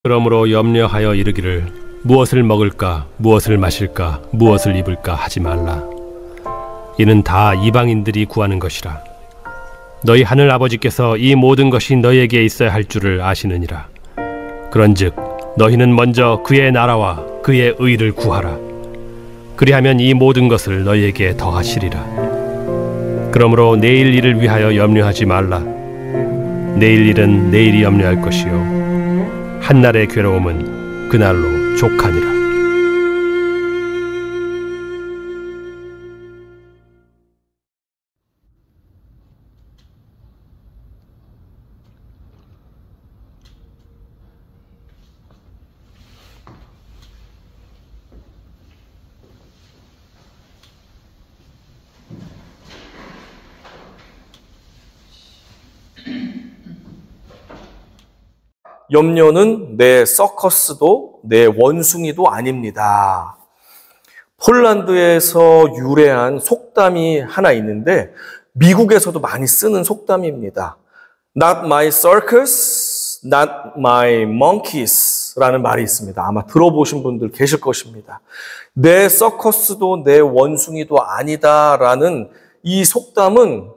그러므로 염려하여 이르기를 무엇을 먹을까 무엇을 마실까 무엇을 입을까 하지 말라. 이는 다 이방인들이 구하는 것이라. 너희 하늘 아버지께서 이 모든 것이 너희에게 있어야 할 줄을 아시느니라. 그런즉 너희는 먼저 그의 나라와 그의 의를 구하라. 그리하면 이 모든 것을 너희에게 더하시리라. 그러므로 내일 일을 위하여 염려하지 말라. 내일 일은 내일이 염려할 것이요 한날의 괴로움은 그날로 족하니라. 염려는 내 서커스도 내 원숭이도 아닙니다. 폴란드에서 유래한 속담이 하나 있는데 미국에서도 많이 쓰는 속담입니다. Not my circus, not my monkeys 라는 말이 있습니다. 아마 들어보신 분들 계실 것입니다. 내 서커스도 내 원숭이도 아니다라는 이 속담은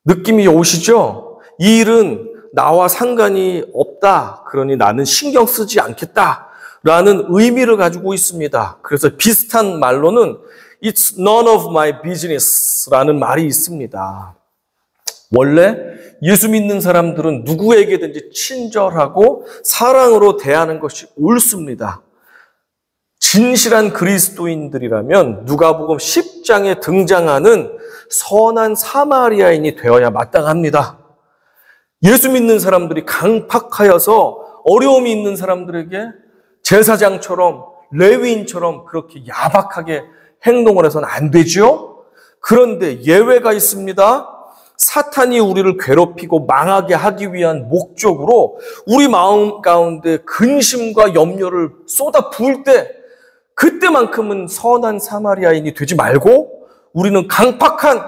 느낌이 오시죠? 이 일은 나와 상관이 없다. 그러니 나는 신경 쓰지 않겠다라는 의미를 가지고 있습니다. 그래서 비슷한 말로는 It's none of my business라는 말이 있습니다. 원래 예수 믿는 사람들은 누구에게든지 친절하고 사랑으로 대하는 것이 옳습니다. 진실한 그리스도인들이라면 누가복음 10장에 등장하는 선한 사마리아인이 되어야 마땅합니다. 예수 믿는 사람들이 강팍하여서 어려움이 있는 사람들에게 제사장처럼 레위인처럼 그렇게 야박하게 행동을 해서는 안 되죠. 그런데 예외가 있습니다. 사탄이 우리를 괴롭히고 망하게 하기 위한 목적으로 우리 마음 가운데 근심과 염려를 쏟아 부을 때 그때만큼은 선한 사마리아인이 되지 말고 우리는 강팍한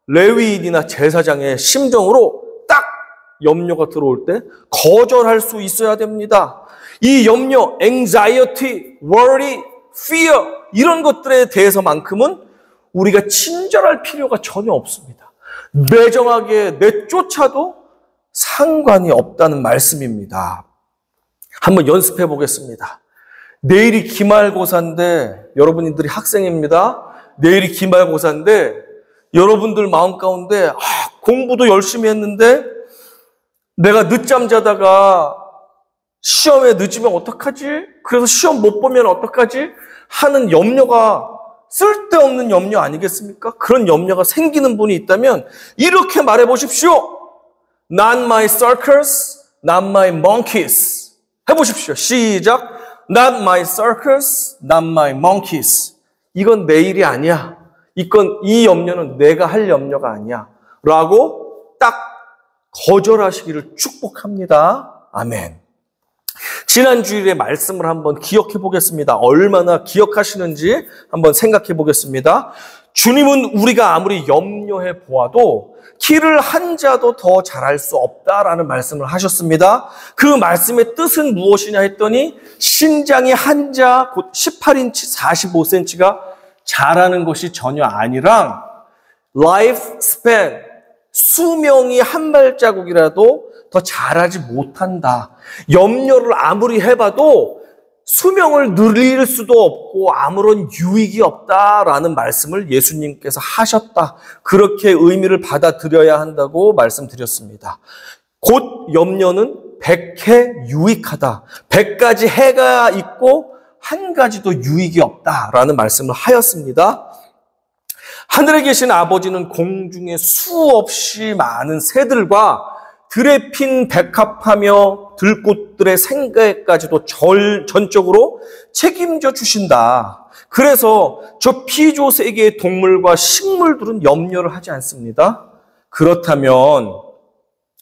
레위인이나 제사장의 심정으로 딱 염려가 들어올 때 거절할 수 있어야 됩니다. 이 염려, anxiety, worry, fear 이런 것들에 대해서만큼은 우리가 친절할 필요가 전혀 없습니다. 매정하게 내쫓아도 상관이 없다는 말씀입니다. 한번 연습해 보겠습니다. 내일이 기말고사인데 여러분들이 학생입니다. 내일이 기말고사인데 여러분들 마음 가운데 공부도 열심히 했는데 내가 늦잠 자다가 시험에 늦으면 어떡하지? 그래서 시험 못 보면 어떡하지? 하는 염려가 쓸데없는 염려 아니겠습니까? 그런 염려가 생기는 분이 있다면 이렇게 말해 보십시오. Not my circus, not my monkeys. 해보십시오. 시작. Not my circus, not my monkeys. 이건 내 일이 아니야. 이 염려는 내가 할 염려가 아니야. 라고 딱 거절하시기를 축복합니다. 아멘. 지난 주일의 말씀을 한번 기억해 보겠습니다. 얼마나 기억하시는지 한번 생각해 보겠습니다. 주님은 우리가 아무리 염려해 보아도 키를 한 자도 더 잘할 수 없다라는 말씀을 하셨습니다. 그 말씀의 뜻은 무엇이냐 했더니 신장이 한 자 곧 18인치 45cm가 자라는 것이 전혀 아니라 life span 수명이 한 발자국이라도 더 자라지 못한다. 염려를 아무리 해봐도 수명을 늘릴 수도 없고 아무런 유익이 없다라는 말씀을 예수님께서 하셨다. 그렇게 의미를 받아들여야 한다고 말씀드렸습니다. 곧 염려는 100해 유익하다. 100가지 해가 있고 한 가지도 유익이 없다라는 말씀을 하였습니다. 하늘에 계신 아버지는 공중에 수없이 많은 새들과 들에 핀 백합하며 들꽃들의 생계까지도 전적으로 책임져 주신다. 그래서 저 피조 세계의 동물과 식물들은 염려를 하지 않습니다. 그렇다면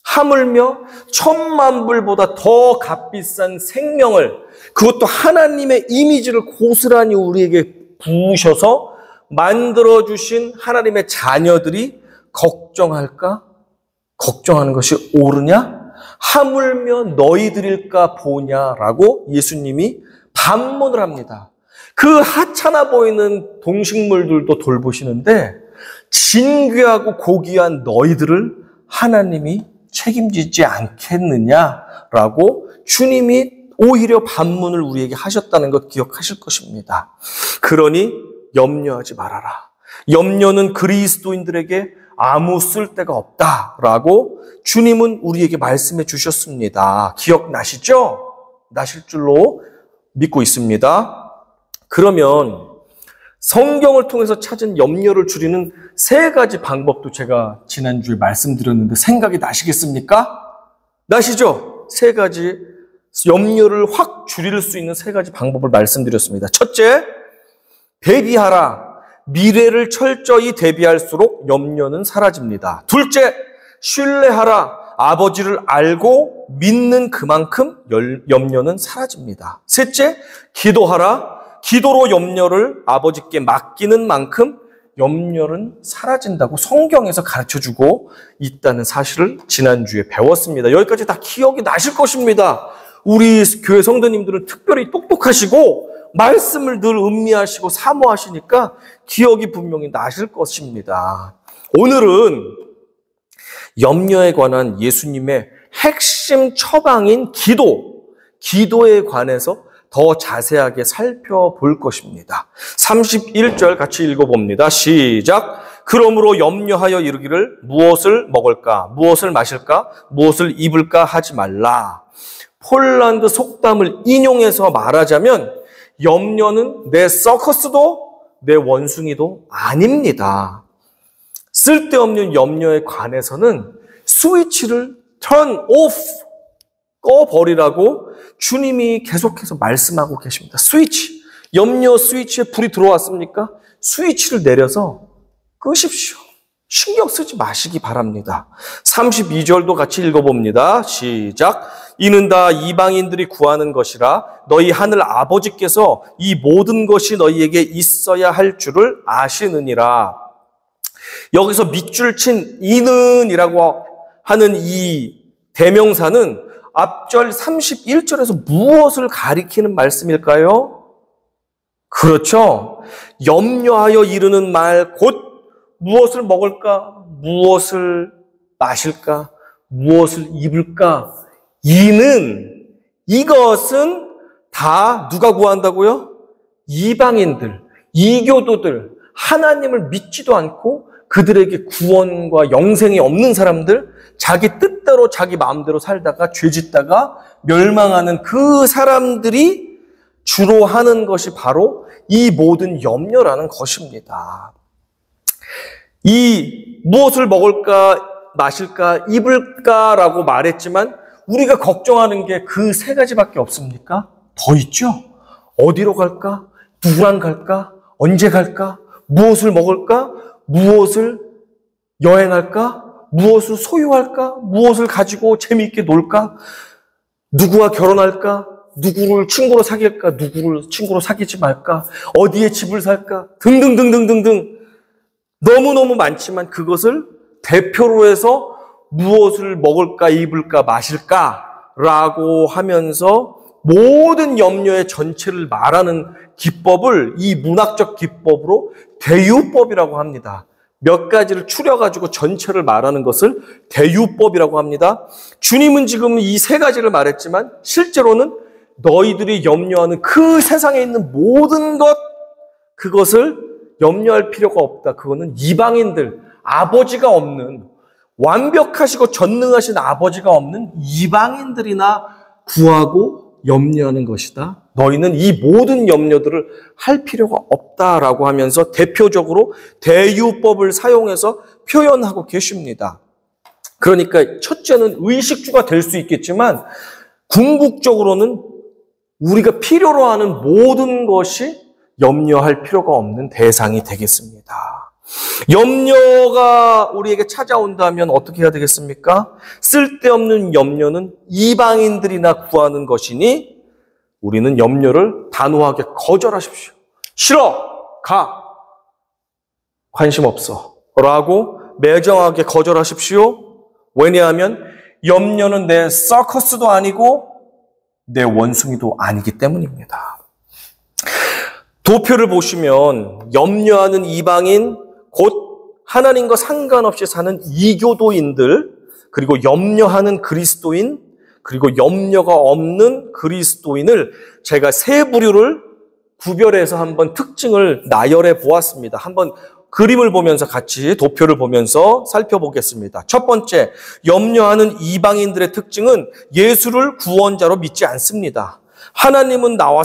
하물며 1000만 불보다 더 값비싼 생명을 그것도 하나님의 이미지를 고스란히 우리에게 부으셔서 만들어주신 하나님의 자녀들이 걱정할까? 걱정하는 것이 옳으냐? 하물며 너희들일까 보냐라고 예수님이 반문을 합니다. 그 하찮아 보이는 동식물들도 돌보시는데 진귀하고 고귀한 너희들을 하나님이 책임지지 않겠느냐라고 주님이 오히려 반문을 우리에게 하셨다는 것 기억하실 것입니다. 그러니 염려하지 말아라. 염려는 그리스도인들에게 아무 쓸데가 없다라고 주님은 우리에게 말씀해 주셨습니다. 기억나시죠? 나실 줄로 믿고 있습니다. 그러면 성경을 통해서 찾은 염려를 줄이는 3가지 방법도 제가 지난주에 말씀드렸는데 생각이 나시겠습니까? 나시죠? 3가지 염려를 확 줄일 수 있는 3가지 방법을 말씀드렸습니다. 첫째, 대비하라. 미래를 철저히 대비할수록 염려는 사라집니다. 둘째, 신뢰하라. 아버지를 알고 믿는 그만큼 염려는 사라집니다. 셋째, 기도하라. 기도로 염려를 아버지께 맡기는 만큼 염려는 사라진다고 성경에서 가르쳐주고 있다는 사실을 지난주에 배웠습니다. 여기까지 다 기억이 나실 것입니다. 우리 교회 성도님들은 특별히 똑똑하시고 말씀을 늘 음미하시고 사모하시니까 기억이 분명히 나실 것입니다. 오늘은 염려에 관한 예수님의 핵심 처방인 기도에 관해서 더 자세하게 살펴볼 것입니다. 31절 같이 읽어봅니다. 시작. 그러므로 염려하여 이르기를 무엇을 먹을까, 무엇을 마실까, 무엇을 입을까 하지 말라. 폴란드 속담을 인용해서 말하자면 염려는 내 서커스도 내 원숭이도 아닙니다. 쓸데없는 염려에 관해서는 스위치를 turn off, 꺼버리라고 주님이 계속해서 말씀하고 계십니다. 스위치, 염려 스위치에 불이 들어왔습니까? 스위치를 내려서 끄십시오. 신경 쓰지 마시기 바랍니다. 32절도 같이 읽어봅니다. 시작. 이는 다 이방인들이 구하는 것이라 너희 하늘 아버지께서 이 모든 것이 너희에게 있어야 할 줄을 아시느니라. 여기서 밑줄 친 이는이라고 하는 이 대명사는 앞절 31절에서 무엇을 가리키는 말씀일까요? 그렇죠. 염려하여 이르는 말, 곧 무엇을 먹을까, 무엇을 마실까, 무엇을 입을까. 이것은 다 누가 구한다고요? 이방인들, 이교도들, 하나님을 믿지도 않고 그들에게 구원과 영생이 없는 사람들, 자기 뜻대로 자기 마음대로 살다가 죄짓다가 멸망하는 그 사람들이 주로 하는 것이 바로 이 모든 염려라는 것입니다. 이 무엇을 먹을까, 마실까, 입을까라고 말했지만 우리가 걱정하는 게 그 3가지밖에 없습니까? 더 있죠? 어디로 갈까? 누구랑 갈까? 언제 갈까? 무엇을 먹을까? 무엇을 여행할까? 무엇을 소유할까? 무엇을 가지고 재미있게 놀까? 누구와 결혼할까? 누구를 친구로 사귈까? 누구를 친구로 사귀지 말까? 어디에 집을 살까? 등등등등등등. 너무너무 많지만 그것을 대표로 해서 무엇을 먹을까, 입을까, 마실까라고 하면서 모든 염려의 전체를 말하는 기법을 이 문학적 기법으로 대유법이라고 합니다. 몇 가지를 추려가지고 전체를 말하는 것을 대유법이라고 합니다. 주님은 지금 이 3가지를 말했지만 실제로는 너희들이 염려하는 그 세상에 있는 모든 것, 그것을 염려할 필요가 없다. 그거는 이방인들, 아버지가 없는, 완벽하시고 전능하신 아버지가 없는 이방인들이나 구하고 염려하는 것이다. 너희는 이 모든 염려들을 할 필요가 없다라고 하면서 대표적으로 대유법을 사용해서 표현하고 계십니다. 그러니까 첫째는 의식주가 될 수 있겠지만 궁극적으로는 우리가 필요로 하는 모든 것이 염려할 필요가 없는 대상이 되겠습니다. 염려가 우리에게 찾아온다면 어떻게 해야 되겠습니까? 쓸데없는 염려는 이방인들이나 구하는 것이니 우리는 염려를 단호하게 거절하십시오. 싫어! 가! 관심 없어. 라고 매정하게 거절하십시오. 왜냐하면 염려는 내 서커스도 아니고 내 원숭이도 아니기 때문입니다. 도표를 보시면 염려하는 이방인, 곧 하나님과 상관없이 사는 이교도인들, 그리고 염려하는 그리스도인, 그리고 염려가 없는 그리스도인을 제가 세 부류를 구별해서 한번 특징을 나열해 보았습니다. 한번 그림을 보면서 같이 도표를 보면서 살펴보겠습니다. 첫 번째, 염려하는 이방인들의 특징은 예수를 구원자로 믿지 않습니다. 하나님은 나와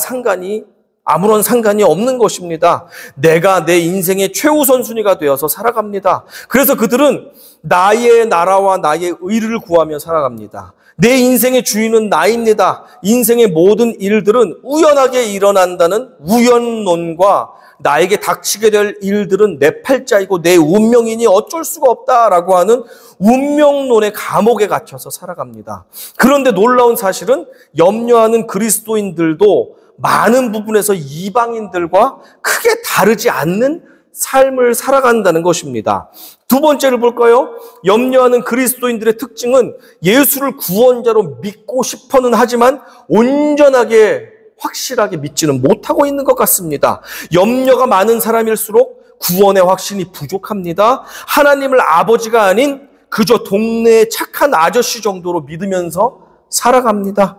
아무런 상관이 없는 것입니다. 내가 내 인생의 최우선순위가 되어서 살아갑니다. 그래서 그들은 나의 나라와 나의 의를 구하며 살아갑니다. 내 인생의 주인은 나입니다. 인생의 모든 일들은 우연하게 일어난다는 우연론과 나에게 닥치게 될 일들은 내 팔자이고 내 운명이니 어쩔 수가 없다라고 하는 운명론의 감옥에 갇혀서 살아갑니다. 그런데 놀라운 사실은 염려하는 그리스도인들도 많은 부분에서 이방인들과 크게 다르지 않는 삶을 살아간다는 것입니다. 두 번째를 볼까요? 염려하는 그리스도인들의 특징은 예수를 구원자로 믿고 싶어는 하지만 온전하게 확실하게 믿지는 못하고 있는 것 같습니다. 염려가 많은 사람일수록 구원의 확신이 부족합니다. 하나님을 아버지가 아닌 그저 동네의 착한 아저씨 정도로 믿으면서 살아갑니다.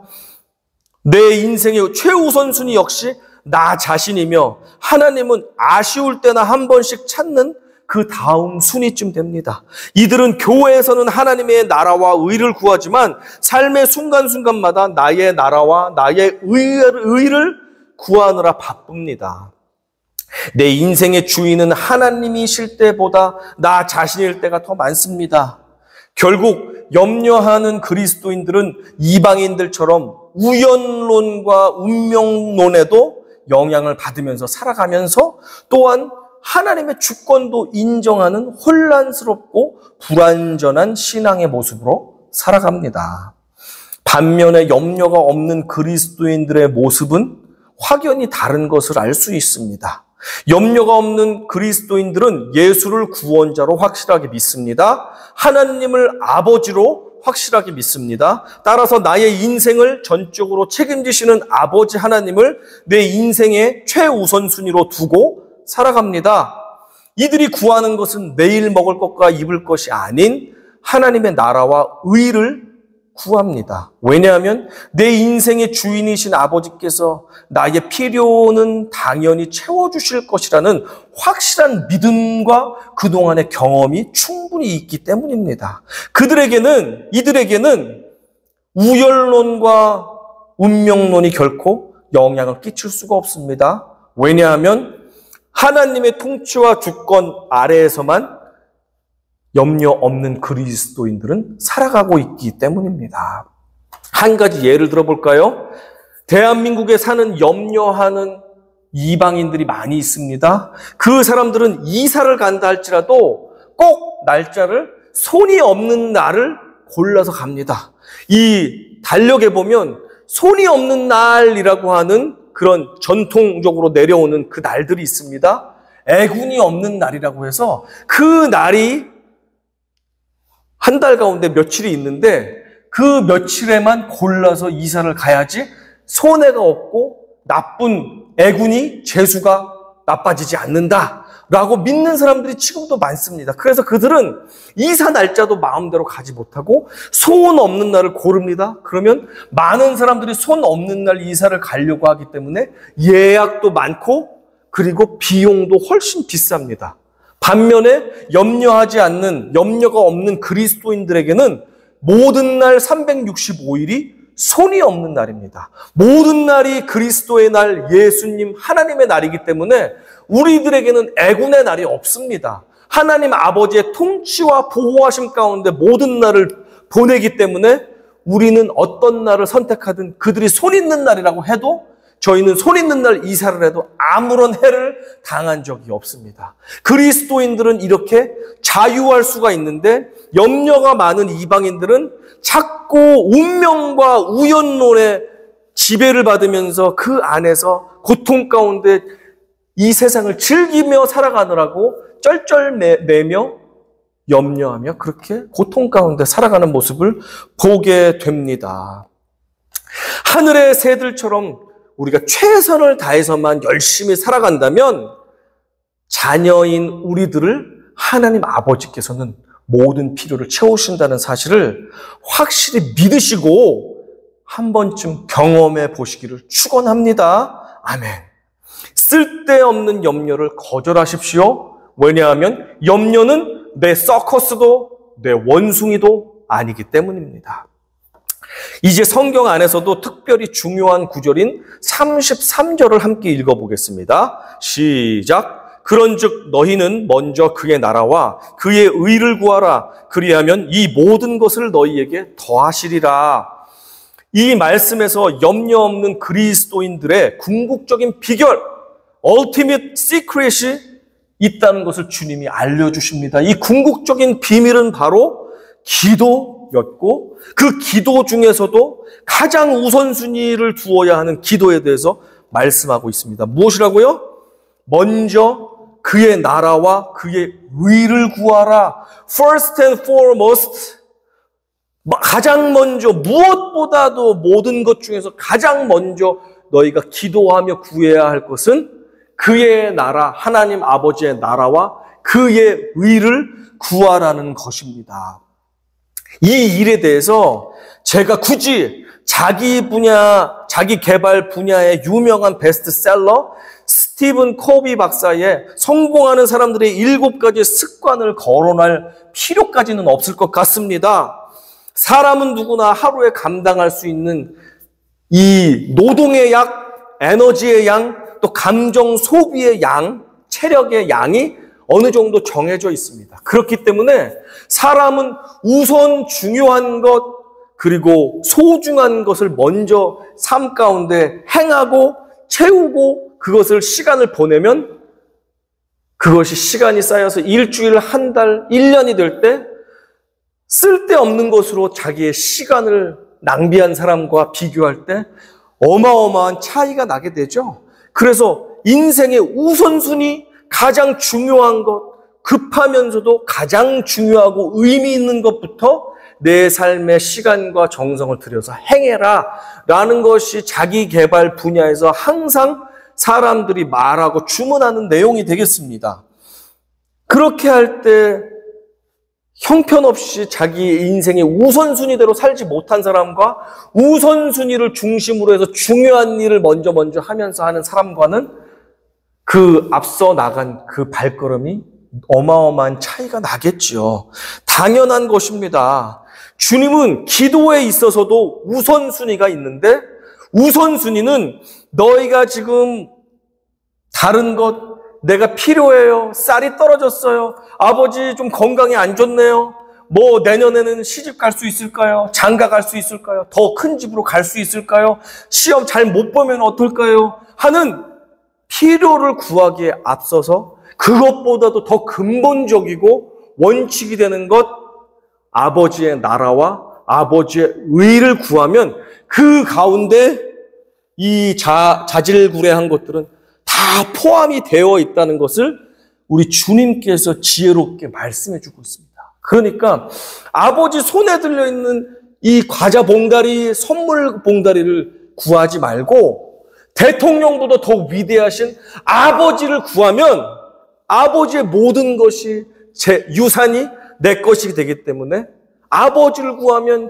내 인생의 최우선순위 역시 나 자신이며 하나님은 아쉬울 때나 한 번씩 찾는 그 다음 순위쯤 됩니다. 이들은 교회에서는 하나님의 나라와 의를 구하지만 삶의 순간순간마다 나의 나라와 나의 의를 구하느라 바쁩니다. 내 인생의 주인은 하나님이실 때보다 나 자신일 때가 더 많습니다. 결국 염려하는 그리스도인들은 이방인들처럼 우연론과 운명론에도 영향을 받으면서 살아가면서 또한 하나님의 주권도 인정하는 혼란스럽고 불완전한 신앙의 모습으로 살아갑니다. 반면에 염려가 없는 그리스도인들의 모습은 확연히 다른 것을 알 수 있습니다. 염려가 없는 그리스도인들은 예수를 구원자로 확실하게 믿습니다. 하나님을 아버지로 확실하게 믿습니다. 따라서 나의 인생을 전적으로 책임지시는 아버지 하나님을 내 인생의 최우선순위로 두고 살아갑니다. 이들이 구하는 것은 내일 먹을 것과 입을 것이 아닌 하나님의 나라와 의를 구합니다. 왜냐하면 내 인생의 주인이신 아버지께서 나의 필요는 당연히 채워주실 것이라는 확실한 믿음과 그동안의 경험이 충분히 있기 때문입니다. 이들에게는 우연론과 운명론이 결코 영향을 끼칠 수가 없습니다. 왜냐하면 하나님의 통치와 주권 아래에서만 염려 없는 그리스도인들은 살아가고 있기 때문입니다. 한 가지 예를 들어볼까요? 대한민국에 사는 염려하는 이방인들이 많이 있습니다. 그 사람들은 이사를 간다 할지라도 꼭 날짜를 손이 없는 날을 골라서 갑니다. 이 달력에 보면 손이 없는 날이라고 하는 그런 전통적으로 내려오는 그 날들이 있습니다. 애군이 없는 날이라고 해서 그 날이 한 달 가운데 며칠이 있는데 그 며칠에만 골라서 이사를 가야지 손해가 없고 나쁜 애군이 재수가 나빠지지 않는다라고 믿는 사람들이 지금도 많습니다. 그래서 그들은 이사 날짜도 마음대로 가지 못하고 손 없는 날을 고릅니다. 그러면 많은 사람들이 손 없는 날 이사를 가려고 하기 때문에 예약도 많고 그리고 비용도 훨씬 비쌉니다. 반면에 염려가 없는 그리스도인들에게는 모든 날 365일이 손이 없는 날입니다. 모든 날이 그리스도의 날, 예수님, 하나님의 날이기 때문에 우리들에게는 애군의 날이 없습니다. 하나님 아버지의 통치와 보호하심 가운데 모든 날을 보내기 때문에 우리는 어떤 날을 선택하든 그들이 손 있는 날이라고 해도 저희는 손 있는 날 이사를 해도 아무런 해를 당한 적이 없습니다. 그리스도인들은 이렇게 자유할 수가 있는데 염려가 많은 이방인들은 자꾸 운명과 우연론의 지배를 받으면서 그 안에서 고통 가운데 이 세상을 즐기며 살아가느라고 쩔쩔매며 염려하며 그렇게 고통 가운데 살아가는 모습을 보게 됩니다. 하늘의 새들처럼 우리가 최선을 다해서만 열심히 살아간다면 자녀인 우리들을 하나님 아버지께서는 모든 필요를 채우신다는 사실을 확실히 믿으시고 한 번쯤 경험해 보시기를 축원합니다. 아멘. 쓸데없는 염려를 거절하십시오. 왜냐하면 염려는 내 서커스도 내 원숭이도 아니기 때문입니다. 이제 성경 안에서도 특별히 중요한 구절인 33절을 함께 읽어보겠습니다. 시작. 그런즉 너희는 먼저 그의 나라와 그의 의를 구하라. 그리하면 이 모든 것을 너희에게 더하시리라. 이 말씀에서 염려 없는 그리스도인들의 궁극적인 비결, ultimate secret이 있다는 것을 주님이 알려주십니다. 이 궁극적인 비밀은 바로 기도였고 그 기도 중에서도 가장 우선순위를 두어야 하는 기도에 대해서 말씀하고 있습니다. 무엇이라고요? 먼저 그의 나라와 그의 의를 구하라. First and foremost, 가장 먼저 무엇보다도 모든 것 중에서 가장 먼저 너희가 기도하며 구해야 할 것은 그의 나라, 하나님 아버지의 나라와 그의 의를 구하라는 것입니다. 이 일에 대해서 제가 굳이 자기 개발 분야의 유명한 베스트셀러 스티븐 코비 박사의 성공하는 사람들의 7가지 습관을 거론할 필요까지는 없을 것 같습니다. 사람은 누구나 하루에 감당할 수 있는 이 노동의 양, 에너지의 양, 또 감정 소비의 양, 체력의 양이 어느 정도 정해져 있습니다. 그렇기 때문에 사람은 우선 중요한 것, 그리고 소중한 것을 먼저 삶 가운데 행하고 채우고 그것을 시간을 보내면 그것이 시간이 쌓여서 일주일, 한 달, 1년이 될 때 쓸데없는 것으로 자기의 시간을 낭비한 사람과 비교할 때 어마어마한 차이가 나게 되죠. 그래서 인생의 우선순위, 가장 중요한 것, 급하면서도 가장 중요하고 의미 있는 것부터 내 삶의 시간과 정성을 들여서 행해라 라는 것이 자기 개발 분야에서 항상 사람들이 말하고 주문하는 내용이 되겠습니다. 그렇게 할 때 형편없이 자기 인생의 우선순위대로 살지 못한 사람과 우선순위를 중심으로 해서 중요한 일을 먼저 하면서 하는 사람과는 그 앞서 나간 그 발걸음이 어마어마한 차이가 나겠지요. 당연한 것입니다. 주님은 기도에 있어서도 우선순위가 있는데 우선순위는 너희가 지금 다른 것 내가 필요해요. 쌀이 떨어졌어요. 아버지 좀 건강이 안 좋네요. 뭐 내년에는 시집 갈 수 있을까요? 장가 갈 수 있을까요? 더 큰 집으로 갈 수 있을까요? 시험 잘 못 보면 어떨까요? 하는 필요를 구하기에 앞서서 그것보다도 더 근본적이고 원칙이 되는 것, 아버지의 나라와 아버지의 의를 구하면 그 가운데 이 자질구레한 것들은 다 포함이 되어 있다는 것을 우리 주님께서 지혜롭게 말씀해 주고 있습니다. 그러니까 아버지 손에 들려있는 이 과자 봉다리, 선물 봉다리를 구하지 말고 대통령보다 더 위대하신 아버지를 구하면 아버지의 모든 것이 제 유산이 내 것이 되기 때문에 아버지를 구하면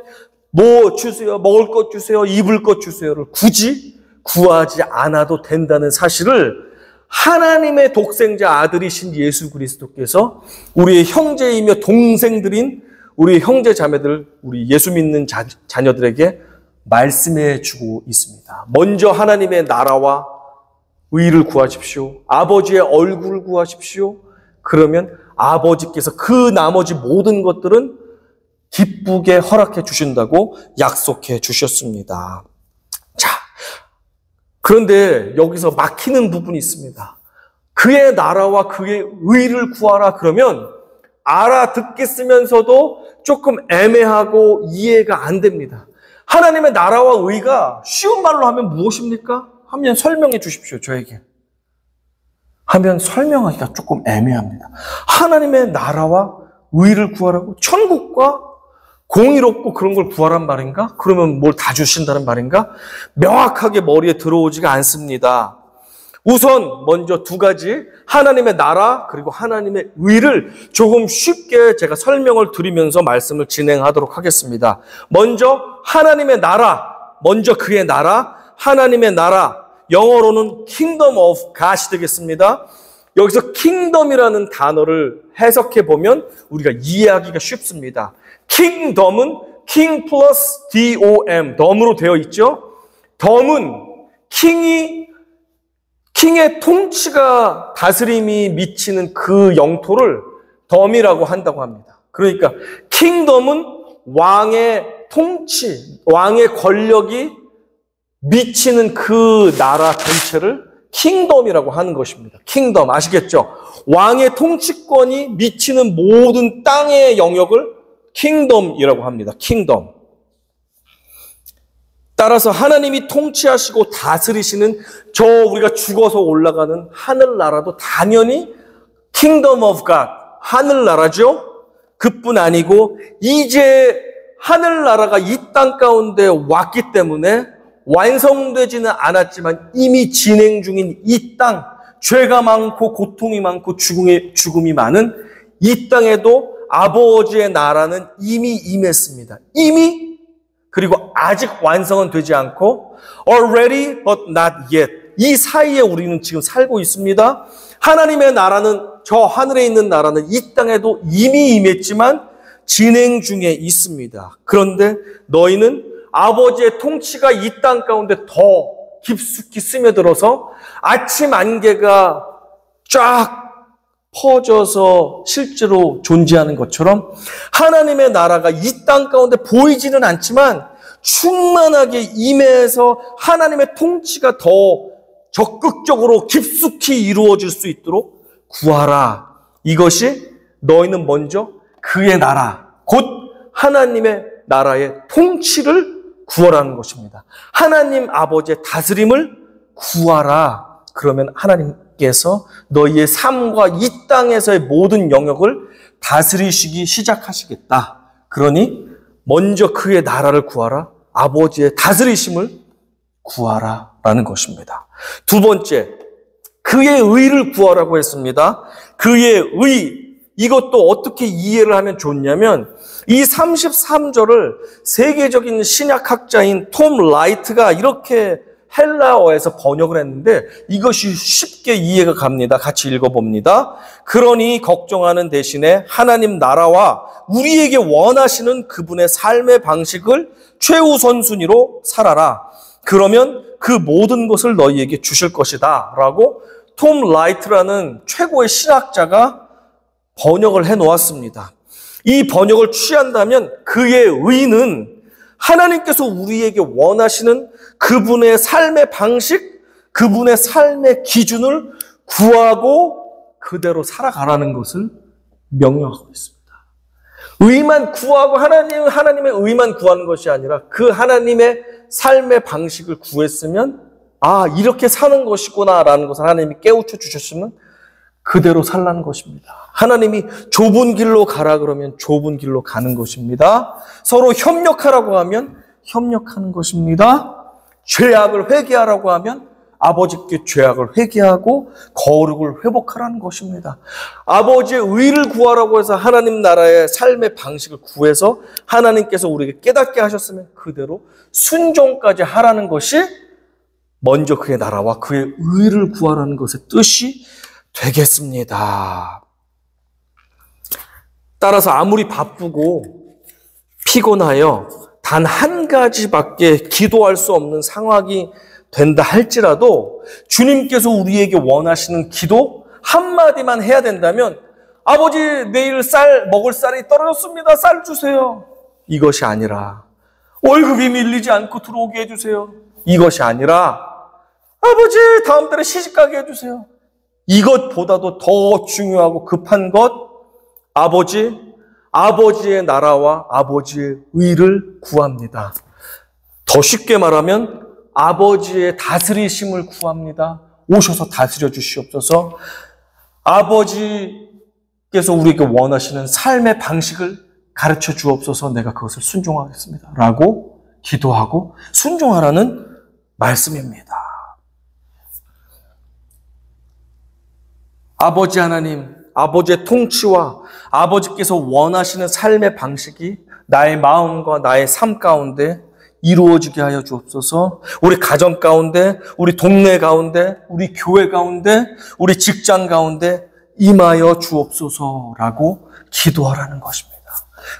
뭐 주세요, 먹을 것 주세요, 입을 것 주세요를 굳이 구하지 않아도 된다는 사실을 하나님의 독생자 아들이신 예수 그리스도께서 우리의 형제이며 동생들인 우리 형제 자매들, 우리 예수 믿는 자녀들에게 말씀해 주고 있습니다. 먼저 하나님의 나라와 의를 구하십시오. 아버지의 얼굴을 구하십시오. 그러면 아버지께서 그 나머지 모든 것들은 기쁘게 허락해 주신다고 약속해 주셨습니다. 자, 그런데 여기서 막히는 부분이 있습니다. 그의 나라와 그의 의를 구하라 그러면 알아듣겠으면서도 조금 애매하고 이해가 안 됩니다. 하나님의 나라와 의가 쉬운 말로 하면 무엇입니까? 하면 설명해 주십시오, 저에게. 하면 설명하기가 조금 애매합니다. 하나님의 나라와 의를 구하라고? 천국과 공의롭고 그런 걸 구하란 말인가? 그러면 뭘 다 주신다는 말인가? 명확하게 머리에 들어오지가 않습니다. 우선 먼저 두 가지, 하나님의 나라 그리고 하나님의 의를 조금 쉽게 제가 설명을 드리면서 말씀을 진행하도록 하겠습니다. 먼저 하나님의 나라, 먼저 그의 나라, 하나님의 나라, 영어로는 Kingdom of God이 되겠습니다. 여기서 kingdom이라는 단어를 해석해 보면 우리가 이해하기가 쉽습니다. kingdom은 king 플러스 dom, 덤으로 되어 있죠. 덤은 킹의 통치가 다스림이 미치는 그 영토를 덤이라고 한다고 합니다. 그러니까 킹덤은 왕의 통치, 왕의 권력이 미치는 그 나라 전체를 킹덤이라고 하는 것입니다. 킹덤 아시겠죠? 왕의 통치권이 미치는 모든 땅의 영역을 킹덤이라고 합니다. 킹덤. 따라서 하나님이 통치하시고 다스리시는 저 우리가 죽어서 올라가는 하늘나라도 당연히 Kingdom of God, 하늘나라죠. 그뿐 아니고 이제 하늘나라가 이 땅 가운데 왔기 때문에 완성되지는 않았지만 이미 진행 중인 이 땅, 죄가 많고 고통이 많고 죽음이 많은 이 땅에도 아버지의 나라는 이미 임했습니다. 이미, 그리고 아직 완성은 되지 않고 already but not yet, 이 사이에 우리는 지금 살고 있습니다. 하나님의 나라는, 저 하늘에 있는 나라는 이 땅에도 이미 임했지만 진행 중에 있습니다. 그런데 너희는 아버지의 통치가 이 땅 가운데 더 깊숙이 스며들어서 아침 안개가 쫙 퍼져서 실제로 존재하는 것처럼 하나님의 나라가 이 땅 가운데 보이지는 않지만 충만하게 임해서 하나님의 통치가 더 적극적으로 깊숙이 이루어질 수 있도록 구하라. 이것이 너희는 먼저 그의 나라, 곧 하나님의 나라의 통치를 구하라는 것입니다. 하나님 아버지의 다스림을 구하라. 그러면 하나님께서 너희의 삶과 이 땅에서의 모든 영역을 다스리시기 시작하시겠다. 그러니 먼저 그의 나라를 구하라. 아버지의 다스리심을 구하라. 라는 것입니다. 두 번째, 그의 의를 구하라고 했습니다. 그의 의, 이것도 어떻게 이해를 하면 좋냐면 이 33절을 세계적인 신약학자인 톰 라이트가 이렇게 헬라어에서 번역을 했는데 이것이 쉽게 이해가 갑니다. 같이 읽어봅니다. 그러니 걱정하는 대신에 하나님 나라와 우리에게 원하시는 그분의 삶의 방식을 최우선순위로 살아라. 그러면 그 모든 것을 너희에게 주실 것이다. 라고 톰 라이트라는 최고의 신학자가 번역을 해놓았습니다. 이 번역을 취한다면 그의 의는 하나님께서 우리에게 원하시는 그분의 삶의 방식, 그분의 삶의 기준을 구하고 그대로 살아가라는 것을 명령하고 있습니다. 의만 구하고 하나님의 의만 구하는 것이 아니라 그 하나님의 삶의 방식을 구했으면 아, 이렇게 사는 것이구나라는 것을 하나님이 깨우쳐 주셨으면 그대로 살라는 것입니다. 하나님이 좁은 길로 가라 그러면 좁은 길로 가는 것입니다. 서로 협력하라고 하면 협력하는 것입니다. 죄악을 회개하라고 하면 아버지께 죄악을 회개하고 거룩을 회복하라는 것입니다. 아버지의 의를 구하라고 해서 하나님 나라의 삶의 방식을 구해서 하나님께서 우리에게 깨닫게 하셨으면 그대로 순종까지 하라는 것이 먼저 그의 나라와 그의 의를 구하라는 것의 뜻이 되겠습니다. 따라서 아무리 바쁘고 피곤하여 단 한 가지밖에 기도할 수 없는 상황이 된다 할지라도 주님께서 우리에게 원하시는 기도 한마디만 해야 된다면 아버지 내일 먹을 쌀이 떨어졌습니다. 쌀 주세요. 이것이 아니라 월급이 밀리지 않고 들어오게 해주세요. 이것이 아니라 아버지 다음 달에 시집가게 해주세요. 이것보다도 더 중요하고 급한 것, 아버지의 나라와 아버지의 의를 구합니다. 더 쉽게 말하면 아버지의 다스리심을 구합니다. 오셔서 다스려 주시옵소서. 아버지 하나님께서 우리에게 원하시는 삶의 방식을 가르쳐 주옵소서. 내가 그것을 순종하겠습니다. 라고 기도하고 순종하라는 말씀입니다. 아버지 하나님, 아버지의 통치와 아버지께서 원하시는 삶의 방식이 나의 마음과 나의 삶 가운데 이루어지게 하여 주옵소서. 우리 가정 가운데, 우리 동네 가운데, 우리 교회 가운데, 우리 직장 가운데 임하여 주옵소서라고 기도하라는 것입니다.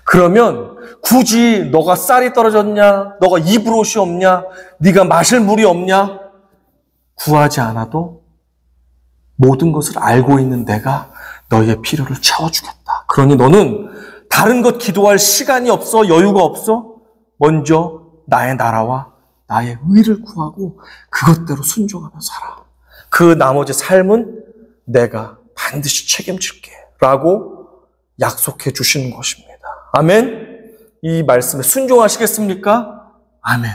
그러면 굳이 너가 쌀이 떨어졌냐, 너가 입을 옷이 없냐, 네가 마실 물이 없냐 구하지 않아도 모든 것을 알고 있는 내가 너희의 필요를 채워주겠다. 그러니 너는 다른 것 기도할 시간이 없어, 여유가 없어. 먼저 나의 나라와 나의 의를 구하고 그것대로 순종하며 살아. 그 나머지 삶은 내가 반드시 책임질게 라고 약속해 주시는 것입니다. 아멘. 이 말씀에 순종하시겠습니까? 아멘.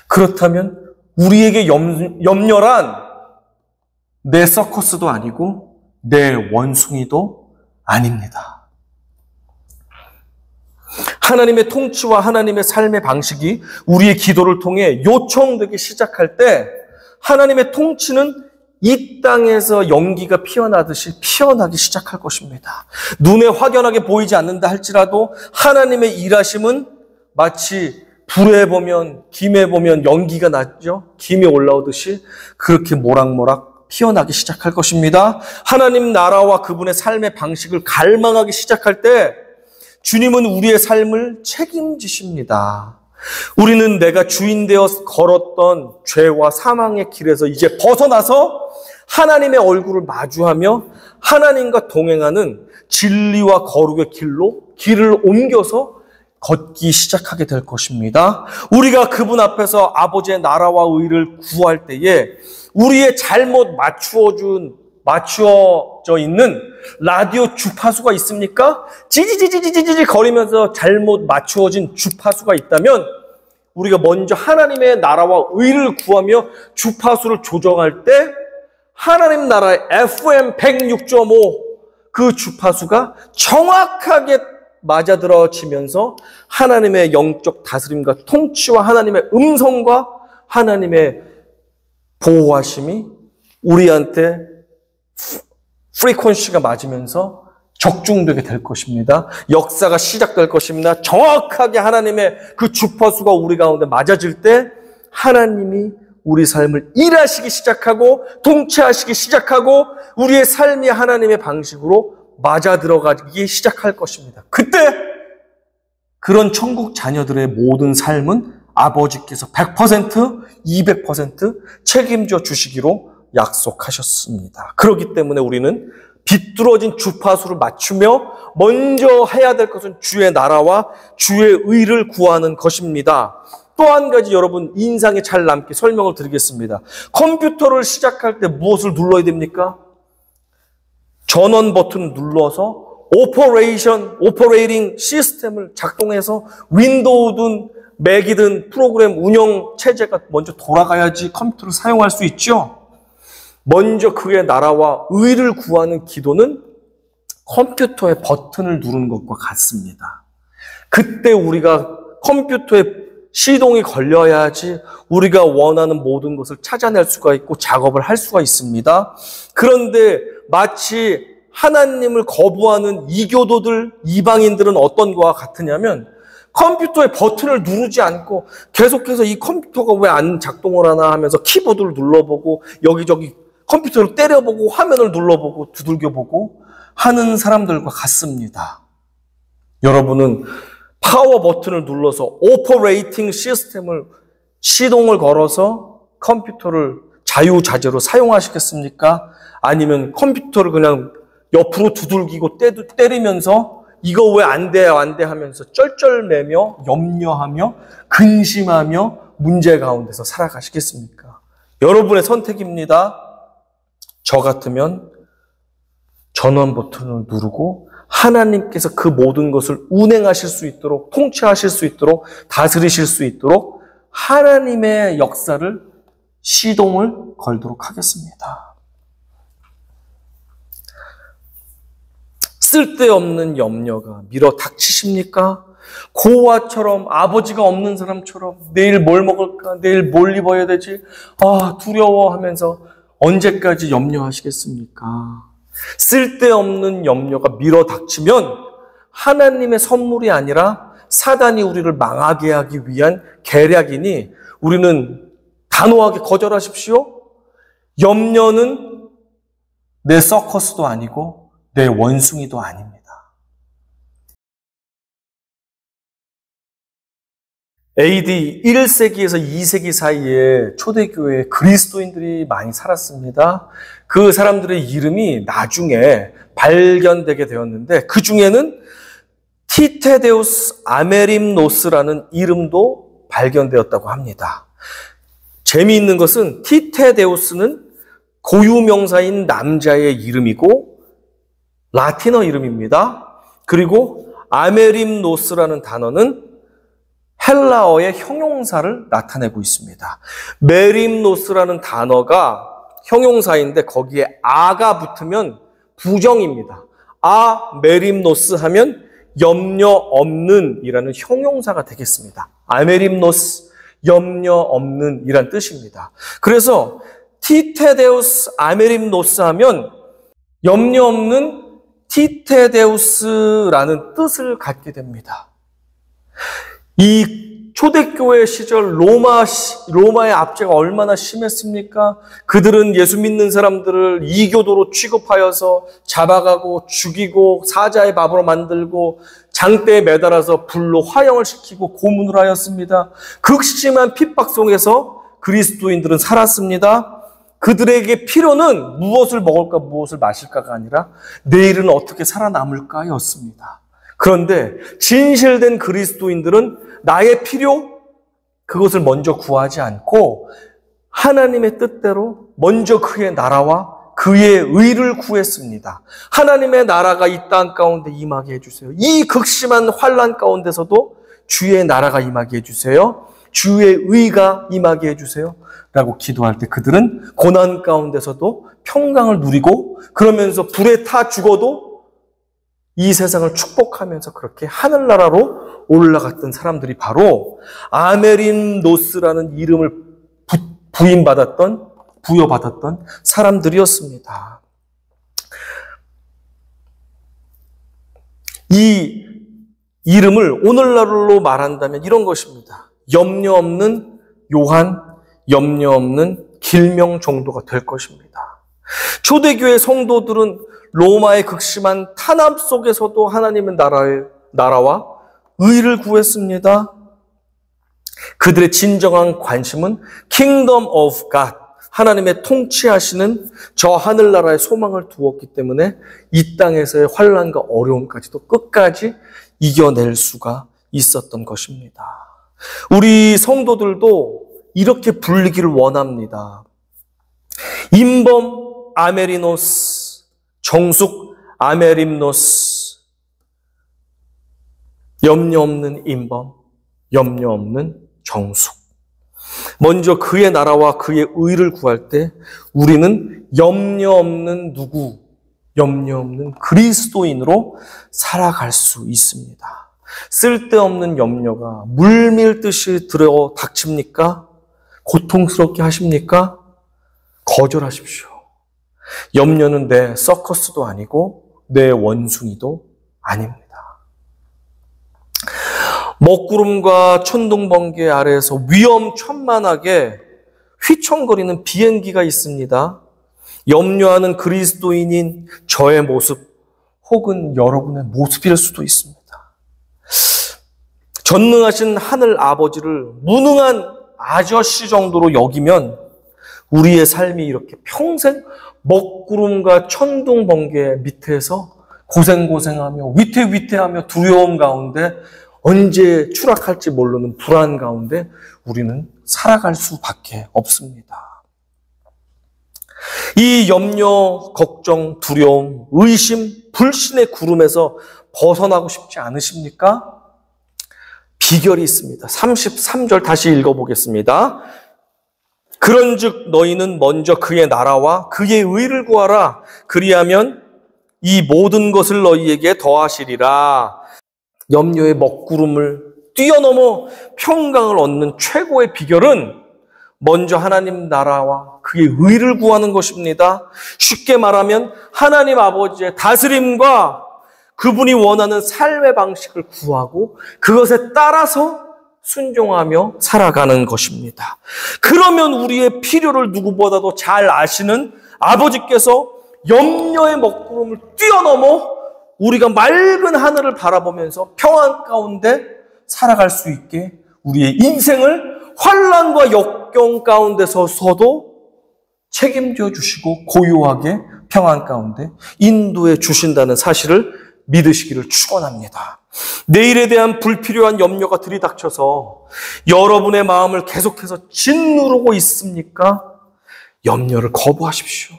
그렇다면 우리에게 염려란 내 서커스도 아니고 내 원숭이도 아닙니다. 하나님의 통치와 하나님의 삶의 방식이 우리의 기도를 통해 요청되기 시작할 때 하나님의 통치는 이 땅에서 연기가 피어나듯이 피어나기 시작할 것입니다. 눈에 확연하게 보이지 않는다 할지라도 하나님의 일하심은 마치 불에 보면, 김에 보면 연기가 나죠? 김이 올라오듯이 그렇게 모락모락 피어나기 시작할 것입니다. 하나님 나라와 그분의 삶의 방식을 갈망하기 시작할 때 주님은 우리의 삶을 책임지십니다. 우리는 내가 주인 되어 걸었던 죄와 사망의 길에서 이제 벗어나서 하나님의 얼굴을 마주하며 하나님과 동행하는 진리와 거룩의 길을 옮겨서 걷기 시작하게 될 것입니다. 우리가 그분 앞에서 아버지의 나라와 의를 구할 때에 우리의 잘못 맞추어져 있는 라디오 주파수가 있습니까? 지지지지지지 거리면서 잘못 맞추어진 주파수가 있다면 우리가 먼저 하나님의 나라와 의를 구하며 주파수를 조정할 때 하나님 나라의 FM 106.5 그 주파수가 정확하게 맞아들어지면서 하나님의 영적 다스림과 통치와 하나님의 음성과 하나님의 보호하심이 우리한테 프리퀀시가 맞으면서 적중되게 될 것입니다. 역사가 시작될 것입니다. 정확하게 하나님의 그 주파수가 우리 가운데 맞아질 때 하나님이 우리 삶을 일하시기 시작하고 통치하시기 시작하고 우리의 삶이 하나님의 방식으로 맞아 들어가기 시작할 것입니다. 그때 그런 천국 자녀들의 모든 삶은 아버지께서 100%, 200% 책임져 주시기로 약속하셨습니다. 그렇기 때문에 우리는 비뚤어진 주파수를 맞추며 먼저 해야 될 것은 주의 나라와 주의 의를 구하는 것입니다. 또 한 가지 여러분 인상에 잘 남게 설명을 드리겠습니다. 컴퓨터를 시작할 때 무엇을 눌러야 됩니까? 전원 버튼을 눌러서 오퍼레이팅 시스템을 작동해서 윈도우든 맥이든 프로그램 운영 체제가 먼저 돌아가야지 컴퓨터를 사용할 수 있죠. 먼저 그의 나라와 의를 구하는 기도는 컴퓨터의 버튼을 누르는 것과 같습니다. 그때 우리가 컴퓨터에 시동이 걸려야지 우리가 원하는 모든 것을 찾아낼 수가 있고 작업을 할 수가 있습니다. 그런데 마치 하나님을 거부하는 이교도들, 이방인들은 어떤 거와 같으냐면 컴퓨터의 버튼을 누르지 않고 계속해서 이 컴퓨터가 왜 안 작동을 하나 하면서 키보드를 눌러보고 여기저기 컴퓨터를 때려보고 화면을 눌러보고 두들겨보고 하는 사람들과 같습니다. 여러분은 파워 버튼을 눌러서 오퍼레이팅 시스템을 시동을 걸어서 computer를 자유자재로 사용하시겠습니까? 아니면 컴퓨터를 그냥 옆으로 두들기고 때리면서 이거 왜 안 돼 하면서 쩔쩔매며 염려하며 근심하며 문제 가운데서 살아가시겠습니까? 여러분의 선택입니다. 저 같으면 전원 버튼을 누르고 하나님께서 그 모든 것을 운행하실 수 있도록, 통치하실 수 있도록, 다스리실 수 있도록 하나님의 역사를 시동을 걸도록 하겠습니다. 쓸데없는 염려가 밀어 닥치십니까? 고아처럼, 아버지가 없는 사람처럼 내일 뭘 먹을까? 내일 뭘 입어야 되지? 두려워하면서 언제까지 염려하시겠습니까? 쓸데없는 염려가 밀어 닥치면 하나님의 선물이 아니라 사단이 우리를 망하게 하기 위한 계략이니 우리는 단호하게 거절하십시오. 염려는 내 서커스도 아니고 내 원숭이도 아닙니다. AD 1세기에서 2세기 사이에 초대교회에 그리스도인들이 많이 살았습니다. 그 사람들의 이름이 나중에 발견되게 되었는데 그 중에는 티테데우스 아메림노스라는 이름도 발견되었다고 합니다. 재미있는 것은 티테데우스는 고유명사인 남자의 이름이고 라틴어 이름입니다. 그리고 아메림노스라는 단어는 헬라어의 형용사를 나타내고 있습니다. 메림노스라는 단어가 형용사인데 거기에 아가 붙으면 부정입니다. 메림노스 하면 염려 없는 이라는 형용사가 되겠습니다. 아메림노스, 염려 없는 이란 뜻입니다. 그래서 티테데우스 아메림노스 하면 염려 없는 티테데우스라는 뜻을 갖게 됩니다. 이 초대교회 시절 로마의 압제가 얼마나 심했습니까? 그들은 예수 믿는 사람들을 이교도로 취급하여서 잡아가고 죽이고 사자의 밥으로 만들고 장대에 매달아서 불로 화형을 시키고 고문을 하였습니다. 극심한 핍박 속에서 그리스도인들은 살았습니다. 그들에게 필요는 무엇을 먹을까 무엇을 마실까가 아니라 내일은 어떻게 살아남을까였습니다. 그런데 진실된 그리스도인들은 나의 필요, 그것을 먼저 구하지 않고 하나님의 뜻대로 먼저 그의 나라와 그의 의를 구했습니다. 하나님의 나라가 이 땅 가운데 임하게 해주세요. 이 극심한 환난 가운데서도 주의 나라가 임하게 해주세요. 주의 의가 임하게 해주세요. 라고 기도할 때 그들은 고난 가운데서도 평강을 누리고 그러면서 불에 타 죽어도 이 세상을 축복하면서 그렇게 하늘나라로 올라갔던 사람들이 바로 아메림노스라는 이름을 부여받았던 사람들이었습니다. 이 이름을 오늘날로 말한다면 이런 것입니다. 염려 없는 요한, 염려 없는 길명 정도가 될 것입니다. 초대교회 성도들은 로마의 극심한 탄압 속에서도 하나님의 나라와 의를 구했습니다. 그들의 진정한 관심은 Kingdom of God, 하나님의 통치하시는 저 하늘나라의 소망을 두었기 때문에 이 땅에서의 환난과 어려움까지도 끝까지 이겨낼 수가 있었던 것입니다. 우리 성도들도 이렇게 불리기를 원합니다. 임범 아메리노스, 정숙 아메림노스, 염려 없는 임범, 염려 없는 정숙. 먼저 그의 나라와 그의 의를 구할 때 우리는 염려 없는 누구, 염려 없는 그리스도인으로 살아갈 수 있습니다. 쓸데없는 염려가 물밀듯이 들어 닥칩니까? 고통스럽게 하십니까? 거절하십시오. 염려는 내 서커스도 아니고 내 원숭이도 아닙니다. 먹구름과 천둥번개 아래에서 위험천만하게 휘청거리는 비행기가 있습니다. 염려하는 그리스도인인 저의 모습 혹은 여러분의 모습일 수도 있습니다. 전능하신 하늘 아버지를 무능한 아저씨 정도로 여기면 우리의 삶이 이렇게 평생 먹구름과 천둥번개 밑에서 고생하며 위태위태하며 두려움 가운데 언제 추락할지 모르는 불안 가운데 우리는 살아갈 수밖에 없습니다. 이 염려, 걱정, 두려움, 의심, 불신의 구름에서 벗어나고 싶지 않으십니까? 비결이 있습니다. 33절 다시 읽어보겠습니다. 그런즉 너희는 먼저 그의 나라와 그의 의를 구하라. 그리하면 이 모든 것을 너희에게 더하시리라. 염려의 먹구름을 뛰어넘어 평강을 얻는 최고의 비결은 먼저 하나님 나라와 그의 의를 구하는 것입니다. 쉽게 말하면 하나님 아버지의 다스림과 그분이 원하는 삶의 방식을 구하고 그것에 따라서 순종하며 살아가는 것입니다. 그러면 우리의 필요를 누구보다도 잘 아시는 아버지께서 염려의 먹구름을 뛰어넘어 우리가 맑은 하늘을 바라보면서 평안 가운데 살아갈 수 있게 우리의 인생을 환난과 역경 가운데서도 책임져 주시고 고요하게 평안 가운데 인도해 주신다는 사실을 믿으시기를 축원합니다. 내일에 대한 불필요한 염려가 들이닥쳐서 여러분의 마음을 계속해서 짓누르고 있습니까? 염려를 거부하십시오.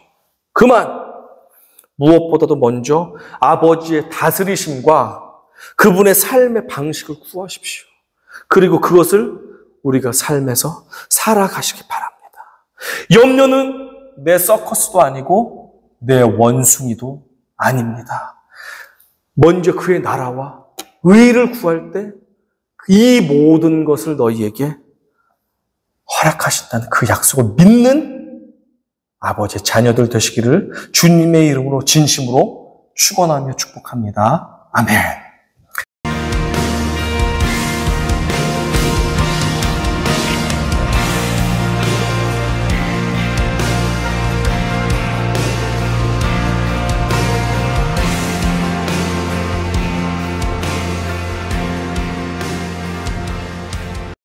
그만 무엇보다도 먼저 아버지의 다스리심과 그분의 삶의 방식을 구하십시오. 그리고 그것을 우리가 삶에서 살아가시기 바랍니다. 염려는 내 서커스도 아니고 내 원숭이도 아닙니다. 먼저 그의 나라와 의를 구할 때 이 모든 것을 너희에게 허락하신다는 그 약속을 믿는 아버지의 자녀들 되시기를 주님의 이름으로 진심으로 축원하며 축복합니다. 아멘.